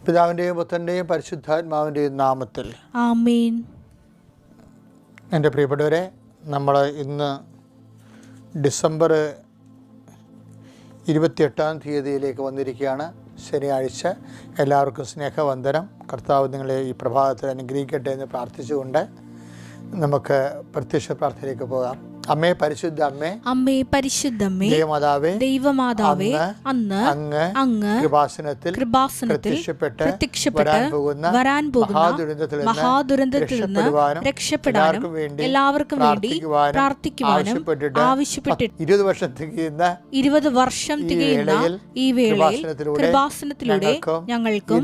പിതാവിൻ്റെയും പുത്രൻ്റെയും പരിശുദ്ധാത്മാവിൻ്റെയും നാമത്തിൽ ആമേൻ. എൻ്റെ പ്രിയപ്പെട്ടവരെ, നമ്മൾ ഇന്ന് ഡിസംബർ 28 വന്നിരിക്കുകയാണ്. ശനിയാഴ്ച. എല്ലാവർക്കും സ്നേഹവന്ദനം. കർത്താവ് നിങ്ങളെ ഈ പ്രഭാതത്തിൽ അനുഗ്രഹിക്കട്ടെ എന്ന് പ്രാർത്ഥിച്ചുകൊണ്ട് നമുക്ക് പ്രത്യക്ഷ പ്രാർത്ഥനയിലേക്ക് പോകാം. അമ്മേ, പരിശുദ്ധ അമ്മേ, അമ്മേ പരിശുദ്ധമ്മേ, ദൈവമാതാവേ, അന്ന് അങ്ങ് കൃപാസനത്തിൽ പ്രത്യക്ഷപ്പെട്ട് വരാൻ പോകുന്ന മഹാദുരന്തത്തിൽ നിന്ന് രക്ഷപ്പെടാനും എല്ലാവർക്കും വേണ്ടി പ്രാർത്ഥിക്കുവാനും ആവശ്യപ്പെട്ടിട്ട് 20 വർഷം തികയുന്ന ഈ വേളയിൽ കൃപാസനത്തിലൂടെ ഞങ്ങൾക്കും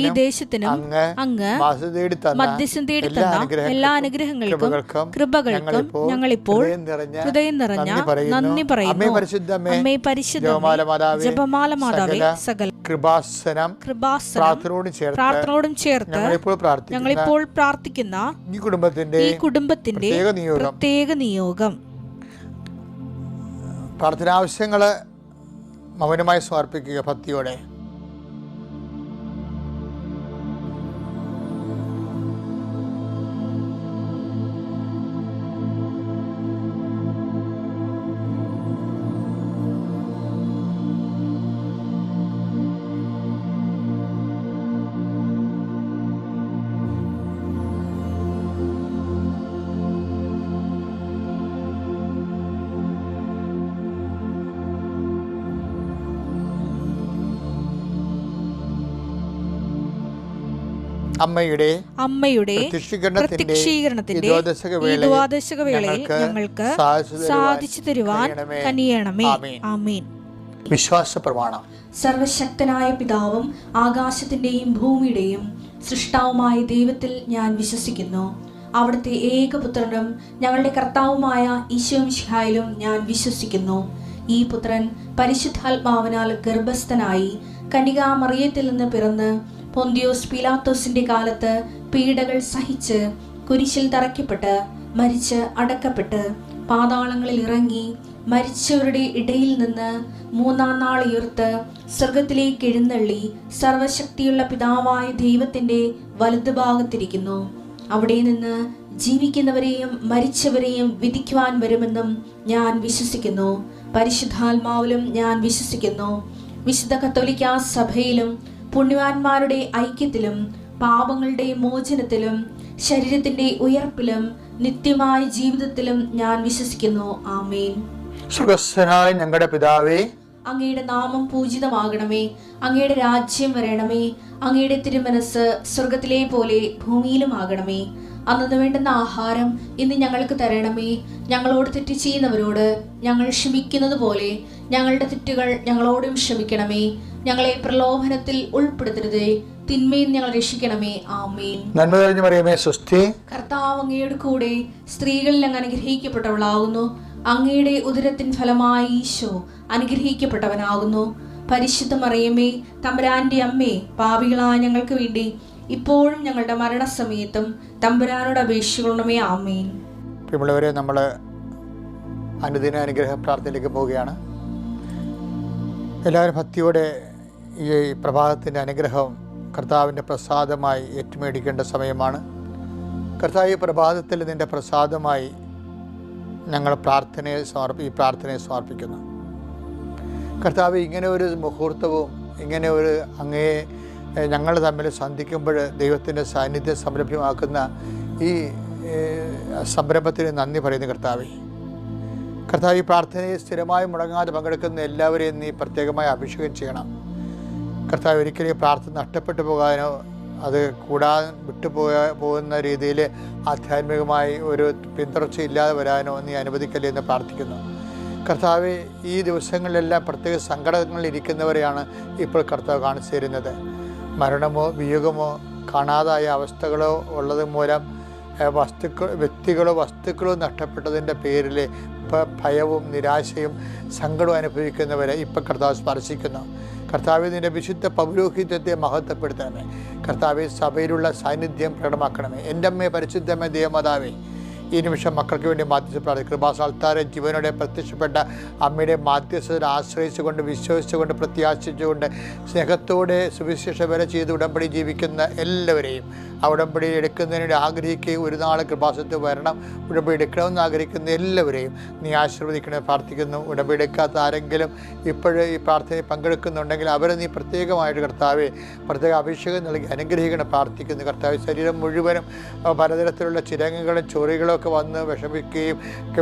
ഈ ദേശത്തിനും അങ്ങ് മധ്യസ്ഥം തേടി തന്ന എല്ലാ അനുഗ്രഹങ്ങൾക്കും കൃപകൾക്കും ഞങ്ങളിപ്പോൾ ഹൃദയം നിറഞ്ഞ നന്ദി പറയുന്നു. അമ്മേ പരിശുദ്ധ ജപമാല മാതാവേ, സകല പ്രാർത്ഥനയോടും ചേർത്ത് ഞങ്ങളിപ്പോൾ പ്രാർത്ഥിക്കുന്ന ഈ കുടുംബത്തിന്റെ പ്രത്യേക നിയോഗം, പ്രാർത്ഥനാവശ്യങ്ങൾ മൗനമായി സമർപ്പിക്കുക ഭക്തിയോടെ. അമ്മയുടെ പ്രത്യക്ഷീകരണത്തിന്റെ ഈ ദ്വാദശക വേളയിൽ ഞങ്ങൾക്ക് സാധിച്ചു തരുവാൻ കനിയണമേ. ആമേൻ. വിശ്വാസ പ്രമാണം. സർവശക്തനായ പിതാവും ആകാശത്തിന്റെയും ഭൂമിയുടെയും സൃഷ്ടാവുമായ ദൈവത്തിൽ ഞാൻ വിശ്വസിക്കുന്നു. അവിടുത്തെ ഏകപുത്രനും ഞങ്ങളുടെ കർത്താവുമായ ഈശോമിശിഹായിലും ഞാൻ വിശ്വസിക്കുന്നു. ഈ പുത്രൻ പരിശുദ്ധാത്മാവിനാൽ ഗർഭസ്ഥനായി കന്യകാമറിയത്തിൽ നിന്ന് പിറന്ന് പൊന്തിയോസ് പീലാത്തോസിന്റെ കാലത്ത് പീഡകൾ സഹിച്ച് കുരിശിൽ തറയ്ക്കപ്പെട്ട് മരിച്ച് അടക്കപ്പെട്ട് പാതാളങ്ങളിൽ ഇറങ്ങി മരിച്ചവരുടെ ഇടയിൽ നിന്ന് 3-ാം നാൾ ഉയർത്ത് സ്വർഗത്തിലേക്ക് എഴുന്നള്ളി സർവശക്തിയുള്ള പിതാവായ ദൈവത്തിന്റെ വലതുഭാഗത്തിരിക്കുന്നു. അവിടെ നിന്ന് ജീവിക്കുന്നവരെയും മരിച്ചവരെയും വിധിക്കുവാൻ വരുമെന്നും ഞാൻ വിശ്വസിക്കുന്നു. പരിശുദ്ധാത്മാവിലും ഞാൻ വിശ്വസിക്കുന്നു. വിശുദ്ധ കത്തോലിക്കാ സഭയിലും പുണ്യവാന്മാരുടെ ഐക്യത്തിലും പാപങ്ങളുടെ മോചനത്തിലും ശരീരത്തിന്റെ ഉയർപ്പിലും നിത്യമായ ജീവിതത്തിലും ഞാൻ വിശ്വസിക്കുന്നു. ആമേൻ. സുഖസ്ഥനായ ഞങ്ങളുടെ പിതാവേ, അങ്ങയുടെ നാമം പൂജിതമാകണമേ. അങ്ങയുടെ രാജ്യം വരണമേ. അങ്ങയുടെ തിരുമനസ് സ്വർഗത്തിലെ പോലെ ഭൂമിയിലും ആകണമേ. അന്നു വേണ്ടുന്ന ആഹാരം ഇന്ന് ഞങ്ങൾക്ക് തരണമേ. ഞങ്ങളോട് തെറ്റ് ചെയ്യുന്നവരോട് ഞങ്ങൾ ക്ഷമിക്കുന്നത് പോലെ ഞങ്ങളുടെ തെറ്റുകൾ ഞങ്ങളോടും ക്ഷമിക്കണമേ. ഞങ്ങളെ പ്രലോഭനത്തിൽ ഉൾപ്പെടുത്തരുതേ, തിന്മയിൽ ഞങ്ങൾ രക്ഷിക്കണമേ. ആമേൻ. നന്മ നിറഞ്ഞ മറിയമേ, സ്വസ്തി. കർത്താവ് അങ്ങയുടെ കൂടെ സ്ത്രീകളിൽ അങ്ങ് അനുഗ്രഹിക്കപ്പെട്ടവളാകുന്നു. അങ്ങയുടെ ഉദരത്തിൻ ഫലമായി ഈശോ അനുഗ്രഹിക്കപ്പെട്ടവനാകുന്നു. പരിശുദ്ധ മറിയമേ, തമ്പുരാന്റെ അമ്മേ, പാപികളായ ഞങ്ങൾക്ക് വേണ്ടി ഇപ്പോഴും ഞങ്ങളുടെ മരണസമയത്തും തമ്പുരാനോട് അപേക്ഷിക്കണമേ. ആമേൻ. പ്രിയമുള്ളവരെ, നമ്മൾ അനുദിന അനുഗ്രഹ പ്രാർത്ഥനയിലേക്ക് പോവുകയാണ്. എല്ലാവരും ഭക്തിയോടെ ഈ പ്രഭാതത്തിൻ്റെ അനുഗ്രഹം കർത്താവിൻ്റെ പ്രസാദമായി ഏറ്റുമേടിക്കേണ്ട സമയമാണ്. കർത്താവ്, ഈ പ്രഭാതത്തിൽ നിൻ്റെ പ്രസാദമായി ഞങ്ങൾ ഈ പ്രാർത്ഥനയെ സമർപ്പിക്കുന്നു. കർത്താവ്, ഇങ്ങനെ ഒരു മുഹൂർത്തവും ഇങ്ങനെ ഒരു അങ്ങയെ ഞങ്ങൾ തമ്മിൽ സന്ധിക്കുമ്പോൾ ദൈവത്തിൻ്റെ സാന്നിധ്യം സംരംഭമാക്കുന്ന ഈ സംരംഭത്തിന് നന്ദി പറയുന്നു. കർത്താവ്, ഈ പ്രാർത്ഥനയെ സ്ഥിരമായി മുടങ്ങാതെ പങ്കെടുക്കുന്ന എല്ലാവരെയും നീ പ്രത്യേകമായി അഭിഷേകം ചെയ്യണം. കർത്താവ്, ഒരിക്കലും പ്രാർത്ഥന നഷ്ടപ്പെട്ടു പോകാനോ അത് പോകുന്ന രീതിയിൽ ആധ്യാത്മികമായി ഒരു പിന്തുടർച്ചയില്ലാതെ വരാനോ നീ അനുവദിക്കല്ലേ എന്ന് പ്രാർത്ഥിക്കുന്നു. കർത്താവ്, ഈ ദിവസങ്ങളിലെല്ലാം പ്രത്യേക സങ്കടങ്ങളിരിക്കുന്നവരെയാണ് ഇപ്പോൾ കർത്താവ് കാണിച്ചു തരുന്നത്. മരണമോ വിയോഗമോ കാണാതായ അവസ്ഥകളോ ഉള്ളത് മൂലം വ്യക്തികളോ വസ്തുക്കളോ നഷ്ടപ്പെട്ടതിൻ്റെ പേരിൽ ഭയവും നിരാശയും സങ്കടവും അനുഭവിക്കുന്നവരെ ഇപ്പം കർത്താവ് സ്പർശിക്കുന്നു. കർത്താവെ, നിൻ്റെ വിശുദ്ധ പൗരോഹിത്യത്തെ മഹത്വപ്പെടുത്തണമേ. കർത്താവെ, സഭയിലുള്ള സാന്നിധ്യം പ്രകടമാക്കണമേ. എൻ്റെ അമ്മയെ, പരിശുദ്ധമേ, ദേവമാതാവേ, ഈ നിമിഷം മക്കൾക്ക് വേണ്ടി മാധ്യസ്ഥ പ്രാർത്ഥിക്കും. കൃപാസാൽത്താരെ ജീവനോടെ പ്രത്യക്ഷപ്പെട്ട അമ്മയുടെ മാധ്യസ്ഥതയിൽ ആശ്രയിച്ചുകൊണ്ട്, വിശ്വസിച്ചുകൊണ്ട്, പ്രത്യാശിച്ചുകൊണ്ട്, സ്നേഹത്തോടെ സുവിശേഷ വേല ചെയ്ത് ഉടമ്പടി ജീവിക്കുന്ന എല്ലാവരെയും, ആ ഉടമ്പടി എടുക്കുന്നതിന് ആഗ്രഹിക്കുകയും ഒരു നാൾ കൃപാസനത്തിൽ വരണം, ഉടമ്പടി എടുക്കണമെന്ന് ആഗ്രഹിക്കുന്ന എല്ലാവരെയും നീ ആശീർവദിക്കണമെന്ന് പ്രാർത്ഥിക്കുന്നു. ഉടമ്പടി എടുക്കാത്ത ആരെങ്കിലും ഇപ്പോഴും ഈ പ്രാർത്ഥനയിൽ പങ്കെടുക്കുന്നുണ്ടെങ്കിൽ അവരെ നീ പ്രത്യേകമായിട്ട് കർത്താവെ പ്രത്യേക അഭിഷേകം നൽകി അനുഗ്രഹിക്കണം പ്രാർത്ഥിക്കുന്നു. കർത്താവ് ശരീരം മുഴുവനും പലതരത്തിലുള്ള ചിരങ്ങുകളും ചൊറികളും ഒക്കെ വന്ന് വിഷമിക്കുകയും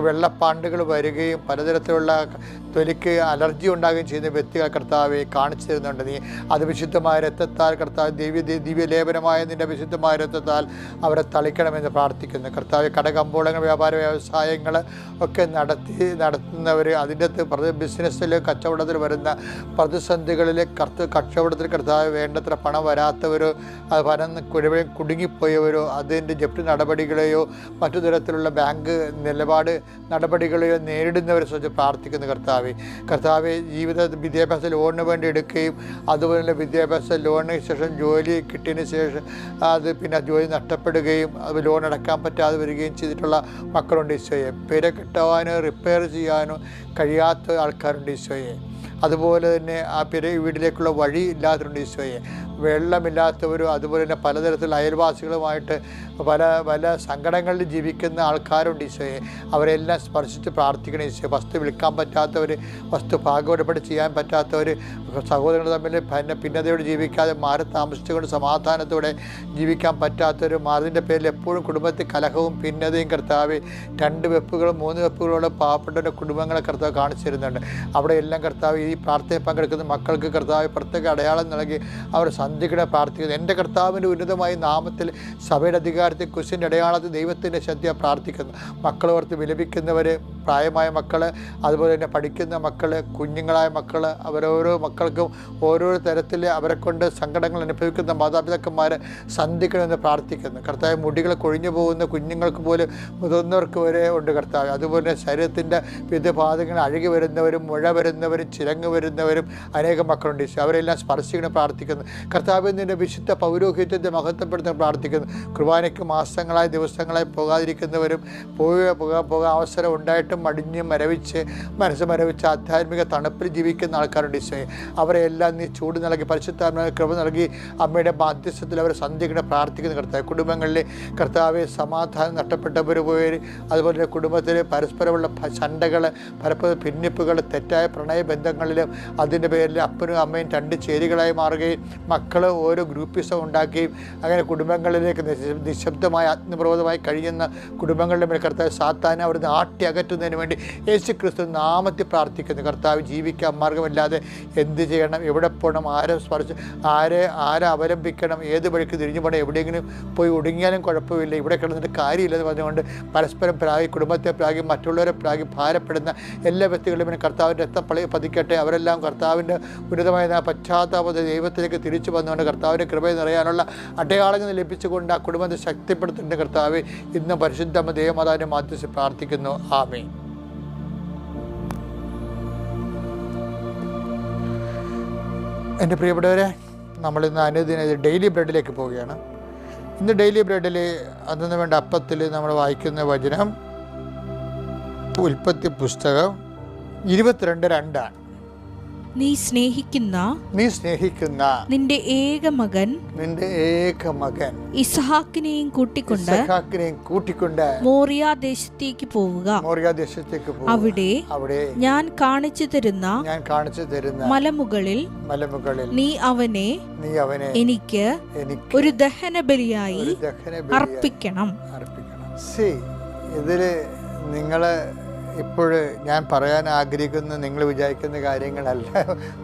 വെള്ളപ്പാണ്ടുകൾ വരികയും പലതരത്തിലുള്ള തൊലിക്ക് അലർജി ഉണ്ടാകുകയും ചെയ്യുന്ന വ്യക്തികൾ കർത്താവെ കാണിച്ചു തരുന്നുണ്ട്. നീ അത് വിശുദ്ധമായ രക്തത്താൽ കർത്താവ് ദിവ്യലേപനമായ നിൻ്റെ വിശുദ്ധമായ രക്തത്താൽ അവരെ തളിക്കണമെന്ന് പ്രാർത്ഥിക്കുന്നു. കർത്താവ് കടകമ്പോളങ്ങൾ, വ്യാപാര വ്യവസായങ്ങൾ ഒക്കെ നടത്തുന്നവർ, അതിൻ്റെ അകത്ത് ബിസിനസ്സിൽ കച്ചവടത്തിൽ വരുന്ന പ്രതിസന്ധികളിൽ കച്ചവടത്തിൽ കർത്താവ് വേണ്ടത്ര പണം വരാത്തവരോ അത് പണം കുടുങ്ങിപ്പോയവരോ അതിൻ്റെ ജപ്തി നടപടികളെയോ മറ്റു തരത്തിലുള്ള ബാങ്ക് നിലപാട് നടപടികളെയോ നേരിടുന്നവരെ സംബന്ധിച്ച് പ്രാർത്ഥിക്കുന്നു. കർത്താവെ ജീവിത വിദ്യാഭ്യാസ ലോണിന് വേണ്ടി എടുക്കുകയും അതുപോലെ വിദ്യാഭ്യാസ ലോണിന് ശേഷം ജോലി കിട്ടിയതിന് ശേഷം അത് പിന്നെ ജോലി നഷ്ടപ്പെടുകയും അത് ലോൺ അടക്കാൻ പറ്റാതെ വരികയും ചെയ്തിട്ടുള്ള മക്കളുണ്ട് ഈശോയെ. പെര കെട്ടുവാനോ റിപ്പയർ ചെയ്യാനോ കഴിയാത്ത ആൾക്കാരുണ്ട് ഈശോയെ. അതുപോലെ തന്നെ ആ വീട്ടിലേക്കുള്ള വഴി ഇല്ലാത്തവരുണ്ട് ഈശോയെ. വെള്ളമില്ലാത്തവരും അതുപോലെ തന്നെ പലതരത്തിലുള്ള അയൽവാസികളുമായിട്ട് പല സങ്കടങ്ങളിൽ ജീവിക്കുന്ന ആൾക്കാരുണ്ട് ഈശോയെ. അവരെല്ലാം സ്പർശിച്ച് പ്രാർത്ഥിക്കണം ഈശോയെ. വസ്തു വിൽക്കാൻ പറ്റാത്തവർ, വസ്തു ഭാഗവടപ്പെട്ട് ചെയ്യാൻ പറ്റാത്തവർ, സഹോദരങ്ങൾ തമ്മിൽ ഭിന്നതയോട് ജീവിക്കാതെ മാറി താമസിച്ചുകൊണ്ട് സമാധാനത്തോടെ ജീവിക്കാൻ പറ്റാത്തവർ, അതിൻ്റെ പേരിൽ എപ്പോഴും കുടുംബത്തിൽ കലഹവും ഭിന്നതയും കർത്താവ് 2 വെപ്പുകളും 3 വെപ്പുകളോട് പാവപ്പെട്ടവരുടെ കുടുംബങ്ങളെ കർത്താവ് കാണിച്ചു തരുന്നുണ്ട്. അവിടെ എല്ലാം കർത്താവ് ഈ പ്രാർത്ഥനയിൽ പങ്കെടുക്കുന്ന മക്കൾക്ക് കർത്താവ് പ്രത്യേക അടയാളം നൽകി അവർ സന്ധിക്കണ പ്രാർത്ഥിക്കുന്നു. എൻ്റെ കർത്താവിൻ്റെ ഉന്നതമായ നാമത്തിൽ സഭയുടെ അധികാരത്തിൽ കുരിശിൻ്റെ അടയാളത്തിൽ ദൈവത്തിൻ്റെ ശ്രദ്ധ പ്രാർത്ഥിക്കുന്നു. മക്കളോർത്ത് വിലപിക്കുന്നവർ, പ്രായമായ മക്കൾ, അതുപോലെ തന്നെ പഠിക്കുന്ന മക്കൾ, കുഞ്ഞുങ്ങളായ മക്കൾ, അവരോരോ മക്കൾക്കും ഓരോ തരത്തിൽ അവരെ കൊണ്ട് സങ്കടങ്ങൾ അനുഭവിക്കുന്ന മാതാപിതാക്കന്മാർ സന്ധിക്കണമെന്ന് പ്രാർത്ഥിക്കുന്നു. കർത്താവ് മുടികൾ കൊഴിഞ്ഞു പോകുന്ന കുഞ്ഞുങ്ങൾക്ക് പോലും മുതിർന്നവർക്ക് വരെ ഉണ്ട് കർത്താവ്. അതുപോലെ ശരീരത്തിൻ്റെ വിവിധ ഭാഗങ്ങൾ അഴുകി വരുന്നവരും മുഴ വരുന്നവരും ചിരങ്ങ് വരുന്നവരും അനേകം മക്കളുണ്ട്. അവരെല്ലാം സ്പർശിക്കണം പ്രാർത്ഥിക്കുന്നു. കർത്താവ് നിൻ്റെ വിശുദ്ധ പൗരോഹിത്യത്തെ മഹത്വപ്പെടുത്താൻ പ്രാർത്ഥിക്കുന്നു. കുർബാനയ്ക്ക് മാസങ്ങളായി ദിവസങ്ങളായി പോകാതിരിക്കുന്നവരും പോകാൻ അവസരം ഉണ്ടായിട്ടും മടിഞ്ഞ് മനസ്സ് മരവിച്ച് ആധ്യാത്മിക തണുപ്പിൽ ജീവിക്കുന്ന ആൾക്കാരുണ്ട് ഈശോയെ. അവരെല്ലാം നീ ചൂട് നൽകി പരിശുദ്ധാത്മാവിനെ കൃപ നൽകി അമ്മയുടെ മാധ്യസ്ഥത്തിൽ അവരെ സന്ധിക്കണം പ്രാർത്ഥിക്കുന്ന കർത്താവ്. കുടുംബങ്ങളിലെ കർത്താവെ സമാധാനം നഷ്ടപ്പെട്ടവർ പോയവർ, അതുപോലെ കുടുംബത്തിൽ പരസ്പരമുള്ള ശണ്ടകൾ, പരസ്പര ഭിന്നിപ്പുകൾ, തെറ്റായ പ്രണയബന്ധങ്ങളിലും അതിൻ്റെ പേരിൽ അപ്പനും അമ്മയും 2 ചേരികളായി മാറുകയും മക്കൾ ഓരോ ഗ്രൂപ്പിസം ഉണ്ടാക്കുകയും അങ്ങനെ കുടുംബങ്ങളിലേക്ക് നിശബ്ദമായി ആത്മപ്രബോധമായി കഴിയുന്ന കുടുംബങ്ങളുടെ മേൽ കർത്താവ് സാത്താനെ അവിടുന്ന് ആട്ടി അകറ്റുന്നതിന് വേണ്ടി യേശു ക്രിസ്തു നാമത്തിൽ പ്രാർത്ഥിക്കുന്നു. കർത്താവ് ജീവിക്കാൻ മാർഗമില്ലാതെ എന്ത് ചെയ്യണം, എവിടെ പോകണം, ആരെ ആരെ അവലംബിക്കണം, ഏത് വഴിക്ക് തിരിഞ്ഞു പോകണം, എവിടെയെങ്കിലും പോയി ഒടുങ്ങിയാലും കുഴപ്പമില്ല, ഇവിടെ കിടന്നിട്ട് കാര്യമില്ലെന്ന് പറഞ്ഞുകൊണ്ട് പരസ്പരം പ്രാഗി, കുടുംബത്തെ പ്രാഗി, മറ്റുള്ളവരെ പ്രാഗി ഭാരപ്പെടുന്ന എല്ലാ വ്യക്തികളുടെയും കർത്താവിൻ്റെ രക്തം പതിക്കട്ടെ. അവരെല്ലാം കർത്താവിൻ്റെ ഉന്നതമായ പശ്ചാത്താപത്തെ ദൈവത്തിലേക്ക് തിരിച്ചു വന്നുകൊണ്ട് കർത്താവിൻ്റെ കൃപ നിറയാനുള്ള അടയാളങ്ങൾ ലഭിച്ചുകൊണ്ട് ആ കുടുംബത്തെ ശക്തിപ്പെടുത്തേണ്ട കർത്താവ് ഇന്ന് പരിശുദ്ധ ദേവമാതാവിൻ്റെ മാധ്യസ്ഥത്തിൽ പ്രാർത്ഥിക്കുന്നു. ആമേൻ. എൻ്റെ പ്രിയപ്പെട്ടവരെ, നമ്മളിന്ന് അനുദിന ഡെയിലി ബ്രെഡിലേക്ക് പോവുകയാണ്. ഇന്ന് ഡെയിലി ബ്രെഡിൽ അന്നു വേണ്ട അപ്പത്തിൽ നമ്മൾ വായിക്കുന്ന വചനം ഉൽപ്പത്തി പുസ്തകം 22:2 നീ സ്നേഹിക്കുന്ന നിന്റെ ഏക മകൻ ഇസ്ഹാക്കിനെയും കൂട്ടിക്കൊണ്ട് മോറിയ ദേശത്തേക്ക് പോവുക. അവിടെ ഞാൻ കാണിച്ചു തരുന്ന മലമുകളിൽ നീ അവനെ എനിക്ക് ഒരു ദഹനബലിയായി അർപ്പിക്കണം. ഇതില് നിങ്ങള് ഇപ്പോൾ ഞാൻ പറയാൻ ആഗ്രഹിക്കുന്ന നിങ്ങൾ വിചാരിക്കുന്ന കാര്യങ്ങളല്ല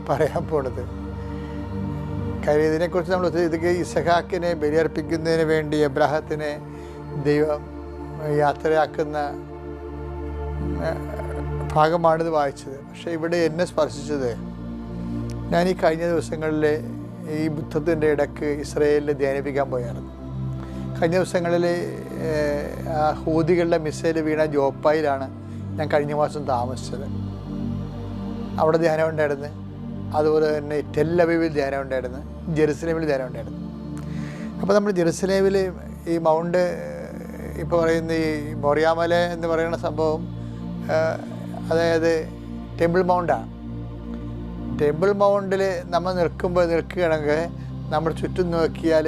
പറയാൻ പോണത്. കാര്യം ഇതിനെക്കുറിച്ച് നമ്മൾ ഇത് ഇസഹാക്കിനെ ബലിയർപ്പിക്കുന്നതിന് വേണ്ടി എബ്രാഹത്തിനെ ദൈവം യാത്രയാക്കുന്ന ഭാഗമാണിത് വായിച്ചത്. പക്ഷേ ഇവിടെ എന്നെ സ്പർശിച്ചത്, ഞാൻ ഈ കഴിഞ്ഞ ദിവസങ്ങളിൽ ഈ ബുദ്ധത്തിൻ്റെ ഇടയ്ക്ക് ഇസ്രയേലിൽ ധ്യാനിപ്പിക്കാൻ പോയായിരുന്നു. കഴിഞ്ഞ ദിവസങ്ങളിൽ ഹൂതികളുടെ മിസൈൽ വീണ ജോപ്പായിലാണ് ഞാൻ കഴിഞ്ഞ മാസം താമസിച്ചത്. അവിടെ ധ്യാനം ഉണ്ടായിരുന്നു. അതുപോലെ തന്നെ ടെൽ അവീവിൽ ധ്യാനം ഉണ്ടായിരുന്നു, ജെറുസലേമിൽ ധ്യാനം ഉണ്ടായിരുന്നു. അപ്പോൾ നമ്മൾ ജെറുസലേമിൽ ഈ മൗണ്ട് ഇപ്പോൾ പറയുന്ന ഈ മോറിയാമല എന്ന് പറയുന്ന സംഭവം, അതായത് ടെമ്പിൾ മൗണ്ടാണ്. ടെമ്പിൾ മൗണ്ടിൽ നമ്മൾ നിൽക്കുകയാണെങ്കിൽ നമ്മൾ ചുറ്റും നോക്കിയാൽ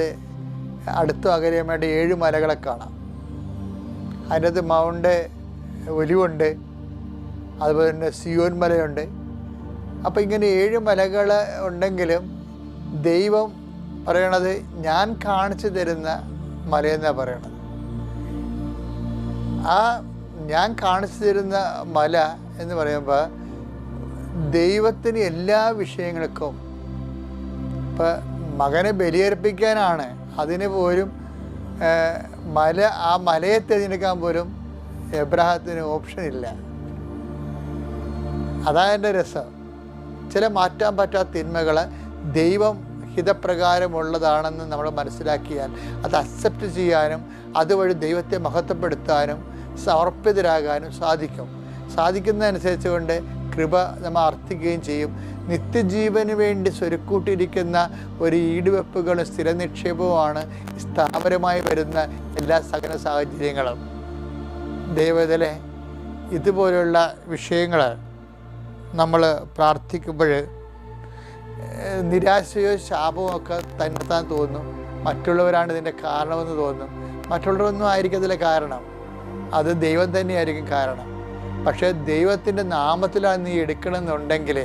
അടുത്തും അകലെയുമായിട്ട് 7 മലകളെ കാണാം. അതിനകത്ത് മൗണ്ട് ഒലിവുണ്ട്, അതുപോലെ തന്നെ സിയോൻ മലയുണ്ട്. അപ്പോൾ ഇങ്ങനെ 7 മലകൾ ഉണ്ടെങ്കിലും ദൈവം പറയണത് ഞാൻ കാണിച്ചു തരുന്ന മലയെന്നാണ് പറയണത്. ആ ഞാൻ കാണിച്ചു തരുന്ന മല എന്ന് പറയുമ്പോൾ ദൈവത്തിന് എല്ലാ വിഷയങ്ങൾക്കും, ഇപ്പം മകനെ ബലിയർപ്പിക്കാനാണ്, അതിന് പോലും ആ മലയെ തിരഞ്ഞെടുക്കാൻ പോലും എബ്രഹാത്തിന് ഓപ്ഷൻ ഇല്ല. അതാണ് എൻ്റെ രസം. ചില മാറ്റാൻ പറ്റാത്ത തിന്മകൾ ദൈവം ഹിതപ്രകാരമുള്ളതാണെന്ന് നമ്മൾ മനസ്സിലാക്കിയാൽ അത് അക്സെപ്റ്റ് ചെയ്യാനും അതുവഴി ദൈവത്തെ മഹത്വപ്പെടുത്താനും സമർപ്പിതരാകാനും സാധിക്കുന്നതനുസരിച്ച് കൊണ്ട് കൃപ നമ്മൾ അർത്ഥിക്കുകയും ചെയ്യും. നിത്യജീവന് വേണ്ടി സ്വരുക്കൂട്ടിയിരിക്കുന്ന ഒരു ഈടുവെപ്പുകളും സ്ഥിര നിക്ഷേപവുമാണ് സ്ഥാപനമായി വരുന്ന എല്ലാ സകല സാഹചര്യങ്ങളും. ദൈവത്തിലെ ഇതുപോലുള്ള വിഷയങ്ങൾ നമ്മൾ പ്രാർത്ഥിക്കുമ്പോൾ നിരാശയോ ശാപമോ ഒക്കെ തന്നെത്താൻ തോന്നും. മറ്റുള്ളവരാണ് ഇതിൻ്റെ കാരണമെന്ന് തോന്നും. മറ്റുള്ളവരൊന്നും ആയിരിക്കത്തില്ല കാരണം, അത് ദൈവം തന്നെയായിരിക്കും കാരണം. പക്ഷേ ദൈവത്തിൻ്റെ നാമത്തിലാണ് നീ എടുക്കണമെന്നുണ്ടെങ്കിൽ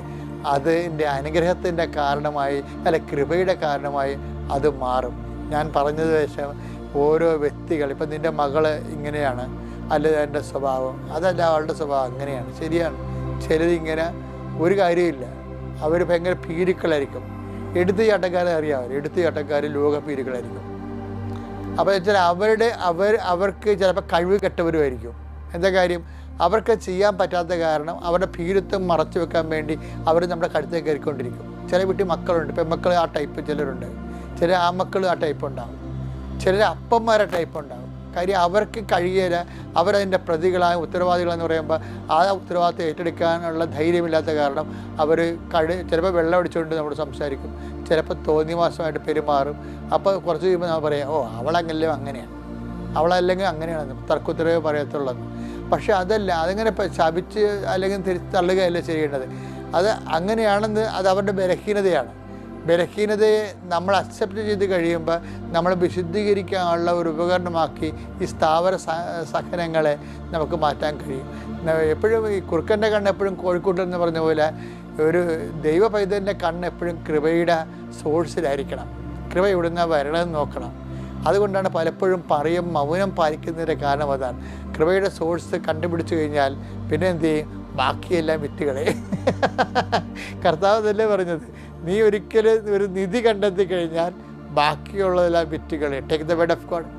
അതിൻ്റെ അനുഗ്രഹത്തിൻ്റെ കാരണമായി, അല്ല കൃപയുടെ കാരണമായി അത് മാറും. ഞാൻ പറഞ്ഞത് വെച്ചാൽ ഓരോ വ്യക്തികൾ, ഇപ്പം നിൻ്റെ മകള് ഇങ്ങനെയാണ്, അല്ല എൻ്റെ സ്വഭാവം, അതല്ല അവളുടെ സ്വഭാവം അങ്ങനെയാണ്, ശരിയാണ്. ചിലരിങ്ങനെ ഒരു കാര്യമില്ല, അവർ ഭയങ്കര പീരുക്കളായിരിക്കും. എടുത്തു ചാട്ടക്കാരെ അറിയാം, എടുത്തു ചാട്ടക്കാർ ലോക പീരുക്കളായിരിക്കും. അപ്പോൾ വെച്ചാൽ അവർക്ക് ചിലപ്പോൾ കഴിവ് കെട്ടവരുമായിരിക്കും. എന്താ കാര്യം? അവർക്ക് ചെയ്യാൻ പറ്റാത്ത കാരണം അവരുടെ ഭീരുത്വം മറച്ചു വെക്കാൻ വേണ്ടി അവർ നമ്മുടെ കഴുത്തേക്ക് കയറിക്കൊണ്ടിരിക്കും. ചില വീട്ടിൽ മക്കളുണ്ട്, പെൺമക്കൾ ആ ടൈപ്പ് ചിലരുണ്ട്, ചില ആൺമക്കൾ ആ ടൈപ്പ് ഉണ്ടാകും, ചിലർ അപ്പന്മാരെ ടൈപ്പ് ഉണ്ടാകും. കാര്യം അവർക്ക് കഴിയില്ല, അവരതിൻ്റെ പ്രതികളായ ഉത്തരവാദികളെന്ന് പറയുമ്പോൾ ആ ഉത്തരവാദിത്തം ഏറ്റെടുക്കാനുള്ള ധൈര്യമില്ലാത്ത കാരണം അവർ ചിലപ്പോൾ വെള്ളം അടിച്ചുകൊണ്ട് നമ്മൾ സംസാരിക്കും, ചിലപ്പോൾ തോന്നിവാസമായിട്ട് പെരുമാറും. അപ്പോൾ കുറച്ച് കഴിയുമ്പോൾ നമ്മൾ പറയാം, ഓ അവളെങ്കിലും അങ്ങനെയാണ്, അവളല്ലെങ്കിൽ അങ്ങനെയാണെന്ന് തർക്കുത്തരവേ പറയത്തുള്ളൂ. പക്ഷെ അതല്ല, അതിങ്ങനെ ശപിച്ച് അല്ലെങ്കിൽ തള്ളുകയല്ല ചെയ്യേണ്ടത്. അത് അങ്ങനെയാണെന്ന് അത് അവരുടെ ബലഹീനതയാണ്. ബലഹീനതയെ നമ്മൾ അക്സെപ്റ്റ് ചെയ്ത് കഴിയുമ്പോൾ നമ്മൾ വിശുദ്ധീകരിക്കാനുള്ള ഒരു ഉപകരണമാക്കി ഈ സ്ഥാവര സഹനങ്ങളെ നമുക്ക് മാറ്റാൻ കഴിയും. എപ്പോഴും ഈ കുറുക്കൻ്റെ കണ്ണ് എപ്പോഴും കോഴിക്കോട്ടെന്ന് പറഞ്ഞ പോലെ ഒരു ദൈവ പൈതലിൻ്റെ കണ്ണ് എപ്പോഴും കൃപയുടെ സോഴ്സിലായിരിക്കണം. കൃപ ഇവിടുന്ന് വരണമെന്ന് നോക്കണം. അതുകൊണ്ടാണ് പലപ്പോഴും മൗനം പാലിക്കുന്നതിൻ്റെ കാരണം അതാണ്. കൃപയുടെ സോഴ്സ് കണ്ടുപിടിച്ചു കഴിഞ്ഞാൽ പിന്നെ എന്ത് ചെയ്യും? ബാക്കിയെല്ലാം വിറ്റുകളെ. കർത്താവ് തന്നെ പറഞ്ഞത്, നീ ഒരിക്കലും ഒരു നിധി കണ്ടെത്തി കഴിഞ്ഞാൽ ബാക്കിയുള്ളതെല്ലാം വിറ്റുകളെ. Take the word of God.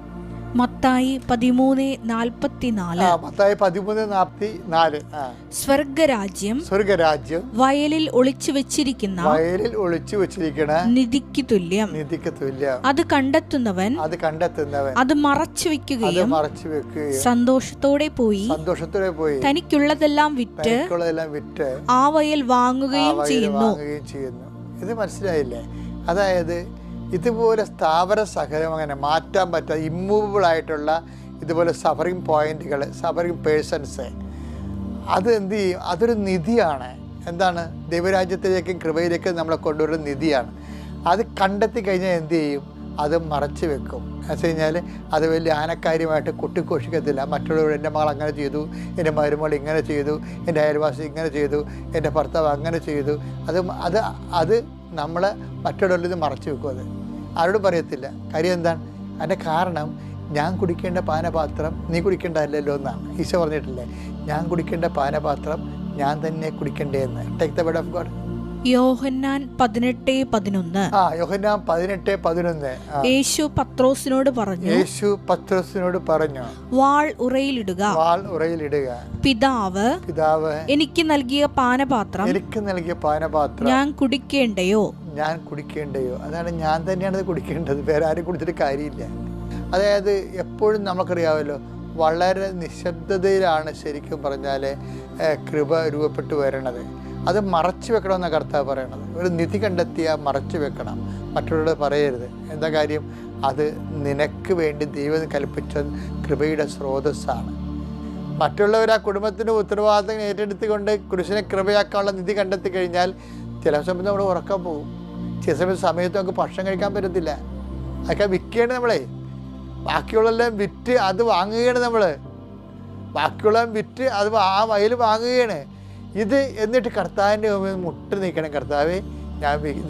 Mathai 13:44. Mathai 13:44. സ്വർഗരാജ്യം വയലിൽ ഒളിച്ചു വെച്ചിരിക്കുന്ന നിധിക്ക് തുല്യം. അത് കണ്ടെത്തുന്നവൻ അത് മറച്ചു വെക്കുകയും സന്തോഷത്തോടെ പോയി തനിക്കുള്ളതെല്ലാം വിറ്റ് ആ വയൽ വാങ്ങുകയും ചെയ്യുന്നു. ഇത് മനസ്സിലായില്ലേ? അതായത് ഇതുപോലെ സ്ഥാവര സഹനം അങ്ങനെ മാറ്റാൻ പറ്റാത്ത ഇമ്മൂവബിളായിട്ടുള്ള ഇതുപോലെ സഫറിങ് പോയിന്റുകൾ, സഫറിങ് പേഴ്സൺസ്, അത് എന്ത് ചെയ്യും? അതൊരു നിധിയാണ്. എന്താണ്? ദൈവരാജ്യത്തിലേക്കും കൃപയിലേക്കും നമ്മളെ കൊണ്ടുവരുന്ന നിധിയാണ്. അത് കണ്ടെത്തി കഴിഞ്ഞാൽ എന്ത് ചെയ്യും? അത് മറച്ചു വെക്കും. എന്ന് വെച്ച് കഴിഞ്ഞാൽ അത് വലിയ ആനക്കാര്യമായിട്ട് കൊട്ടിഘോഷിക്കത്തില്ല. മറ്റുള്ളവർ എൻ്റെ മകൾ അങ്ങനെ ചെയ്തു, എൻ്റെ മരുമകൾ ഇങ്ങനെ ചെയ്തു, എൻ്റെ അയൽവാസി ഇങ്ങനെ ചെയ്തു, എൻ്റെ ഭർത്താവ് അങ്ങനെ ചെയ്തു, അത് നമ്മൾ മറ്റുള്ളവരിൽ മറച്ചു വെക്കും. അത് ആരോടും പറയത്തില്ല. കാര്യം എന്താണ്? അതിൻ്റെ കാരണം ഞാൻ കുടിക്കേണ്ട പാനപാത്രം നീ കുടിക്കേണ്ടതല്ലോ എന്നാണ് ഈശോ പറഞ്ഞിട്ടില്ലേ? ഞാൻ കുടിക്കേണ്ട പാനപാത്രം ഞാൻ തന്നെ കുടിക്കേണ്ടതെന്ന്. Take the word of God. Yohannan 18:11. Yohannan 18:11. Yesu പത്രോസിനോട് പറഞ്ഞു, വാൾ ഉറയിലിടുക. പിതാവ് എനിക്ക് നൽകിയ പാനപാത്രം ഞാൻ കുടിക്കേണ്ടയോ? അതാണ്, ഞാൻ തന്നെയാണ് അത് കുടിക്കേണ്ടത്, വേറെ ആരും കുടിച്ചിട്ട് കാര്യമില്ല. അതായത് എപ്പോഴും നമുക്കറിയാമല്ലോ, വളരെ നിശബ്ദതയിലാണ് ശരിക്കും പറഞ്ഞാൽ കൃപ രൂപപ്പെട്ടു വരണത്. അത് മറച്ചു വെക്കണമെന്നാണ് കർത്താവ് പറയണത്. ഒരു നിധി കണ്ടെത്തിയാൽ മറച്ചു വെക്കണം, മറ്റുള്ളവരോട് പറയരുത്. എന്താ കാര്യം? അത് നിനക്ക് വേണ്ടി ദൈവം കൽപ്പിച്ച കൃപയുടെ സ്രോതസ്സാണ്. മറ്റുള്ളവർ ആ കുടുംബത്തിൻ്റെ ഉത്തരവാദിത്തം ഏറ്റെടുത്തുകൊണ്ട് കുരിശിനെ കൃപയാക്കാനുള്ള നിധി കണ്ടെത്തി കഴിഞ്ഞാൽ ചില സമയത്ത് നമ്മൾ ഉറക്കം പോകും. ചില സമയത്ത് നമുക്ക് ഭക്ഷണം കഴിക്കാൻ പറ്റത്തില്ല. അതൊക്കെ വിൽക്കുകയാണ് നമ്മളെ. ബാക്കിയുള്ളതെല്ലാം വിറ്റ് അത് വാങ്ങുകയാണ് നമ്മൾ. ബാക്കിയുള്ളതെല്ലാം വിറ്റ് അത് ആ വയൽ വാങ്ങുകയാണ്. ഇത് എന്നിട്ട് കർത്താവിൻ്റെ മുമ്പിൽ മുട്ട് നീക്കണം. കർത്താവേ,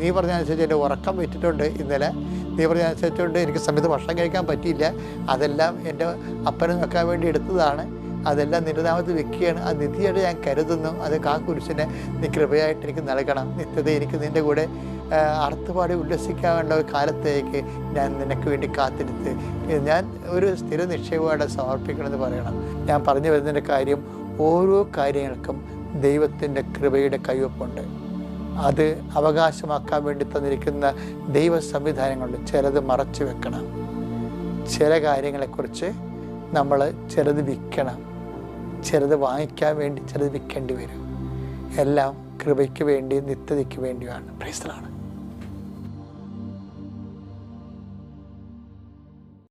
നീ പറഞ്ഞതനുസരിച്ച് എൻ്റെ ഉറക്കം വിറ്റിട്ടുണ്ട്, ഇന്നലെ നീ പറഞ്ഞതനുസരിച്ചുകൊണ്ട് എനിക്ക് സമയത്ത് ഭക്ഷണം കഴിക്കാൻ പറ്റിയില്ല, അതെല്ലാം എൻ്റെ അപ്പനെ നോക്കാൻ വേണ്ടി എടുത്തതാണ്, അതെല്ലാം നിന്റെ നാമത്തിൽ വെക്കുകയാണ്. ആ നിധിയായിട്ട് ഞാൻ കരുതുന്നു. അത് ആ കുരിശിനെ നീ കൃപയായിട്ട് എനിക്ക് നൽകണം. നിത്യത എനിക്ക് നിൻ്റെ കൂടെ അർത്ഥപാടി ഉല്ലസിക്കാനുള്ള ഒരു കാലത്തേക്ക് ഞാൻ നിനക്ക് വേണ്ടി കാത്തിരുത്ത് ഞാൻ ഒരു സ്ഥിര നിക്ഷേപമായിട്ട് സമർപ്പിക്കണമെന്ന് പറയണം. ഞാൻ പറഞ്ഞു വരുന്നതിൻ്റെ കാര്യം, ഓരോ കാര്യങ്ങൾക്കും ദൈവത്തിൻ്റെ കൃപയുടെ കൈവപ്പുണ്ട്. അത് അവകാശമാക്കാൻ വേണ്ടി തന്നിരിക്കുന്ന ദൈവ സംവിധാനങ്ങളുണ്ട്. ചിലത് മറച്ചു വെക്കണം, ചില കാര്യങ്ങളെക്കുറിച്ച് നമ്മൾ ചിലത് വിൽക്കണം, ചിലത് വാങ്ങിക്കാൻ വേണ്ടി ചിലത് വിൽക്കേണ്ടി വരും. എല്ലാം കൃപയ്ക്ക് വേണ്ടി, നിത്യതയ്ക്ക് വേണ്ടിയാണ്. Praise the Lord.